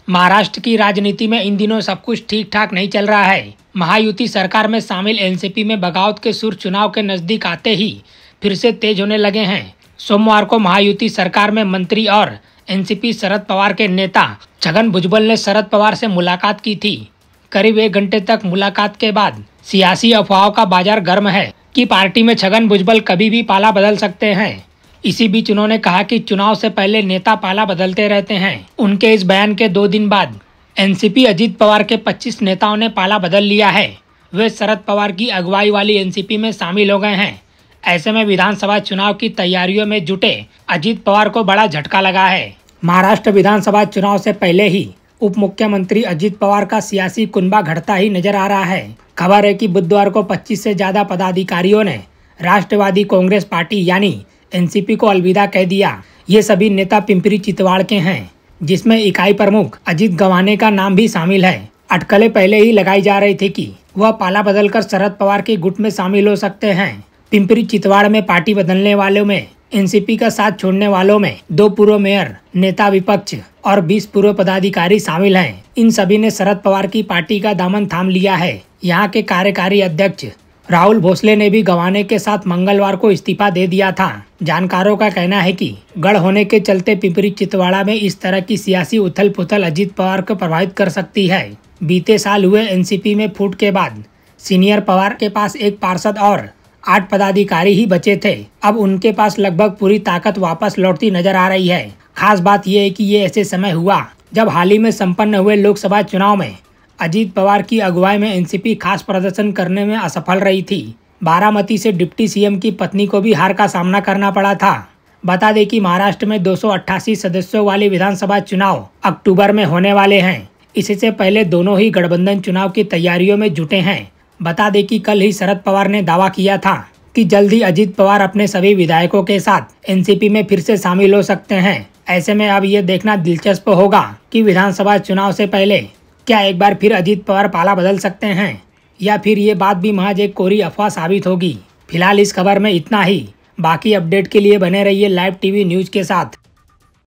महाराष्ट्र की राजनीति में इन दिनों सब कुछ ठीक ठाक नहीं चल रहा है। महायुति सरकार में शामिल एनसीपी में बगावत के सुर चुनाव के नजदीक आते ही फिर से तेज होने लगे हैं। सोमवार को महायुति सरकार में मंत्री और एनसीपी शरद पवार के नेता छगन भुजबल ने शरद पवार से मुलाकात की थी। करीब 1 घंटे तक मुलाकात के बाद सियासी अफवाहों का बाजार गर्म है कि पार्टी में छगन भुजबल कभी भी पाला बदल सकते हैं। इसी बीच उन्होंने कहा कि चुनाव से पहले नेता पाला बदलते रहते हैं। उनके इस बयान के 2 दिन बाद एनसीपी अजित पवार के 25 नेताओं ने पाला बदल लिया है। वे शरद पवार की अगुवाई वाली एनसीपी में शामिल हो गए हैं। ऐसे में विधानसभा चुनाव की तैयारियों में जुटे अजित पवार को बड़ा झटका लगा है। महाराष्ट्र विधानसभा चुनाव से पहले ही उप मुख्यमंत्री अजित पवार का सियासी कुनबा घटता ही नजर आ रहा है। खबर है कि बुधवार को 25 से ज्यादा पदाधिकारियों ने राष्ट्रवादी कांग्रेस पार्टी यानी एनसीपी को अलविदा कह दिया। ये सभी नेता पिंपरी चितवाड़ के हैं, जिसमें इकाई प्रमुख अजित गवाने का नाम भी शामिल है। अटकलें पहले ही लगाई जा रही थी कि वह पाला बदलकर शरद पवार के गुट में शामिल हो सकते हैं। पिंपरी चितवाड़ में पार्टी बदलने वालों में एनसीपी का साथ छोड़ने वालों में 2 पूर्व मेयर, नेता विपक्ष और 20 पूर्व पदाधिकारी शामिल हैं। इन सभी ने शरद पवार की पार्टी का दामन थाम लिया है। यहाँ के कार्यकारी अध्यक्ष राहुल भोसले ने भी गवाने के साथ मंगलवार को इस्तीफा दे दिया था। जानकारों का कहना है कि गढ़ होने के चलते पिंपरी चितवाड़ा में इस तरह की सियासी उथल पुथल अजित पवार को प्रभावित कर सकती है। बीते साल हुए एनसीपी में फूट के बाद सीनियर पवार के पास 1 पार्षद और 8 पदाधिकारी ही बचे थे। अब उनके पास लगभग पूरी ताकत वापस लौटती नजर आ रही है। खास बात यह है कि ये ऐसे समय हुआ जब हाल ही में संपन्न हुए लोकसभा चुनाव में अजित पवार की अगुवाई में एनसीपी खास प्रदर्शन करने में असफल रही थी। बारामती से डिप्टी सीएम की पत्नी को भी हार का सामना करना पड़ा था। बता दें कि महाराष्ट्र में 288 सदस्यों वाले विधानसभा चुनाव अक्टूबर में होने वाले हैं। इससे पहले दोनों ही गठबंधन चुनाव की तैयारियों में जुटे हैं। बता दें कि कल ही शरद पवार ने दावा किया था कि जल्द ही अजित पवार अपने सभी विधायकों के साथ एनसीपी में फिर से शामिल हो सकते हैं। ऐसे में अब ये देखना दिलचस्प होगा कि विधानसभा चुनाव से पहले क्या एक बार फिर अजित पवार पाला बदल सकते हैं या फिर ये बात भी महज एक कोरी अफवाह साबित होगी। फिलहाल इस खबर में इतना ही। बाकी अपडेट के लिए बने रहिए लाइव टीवी न्यूज के साथ।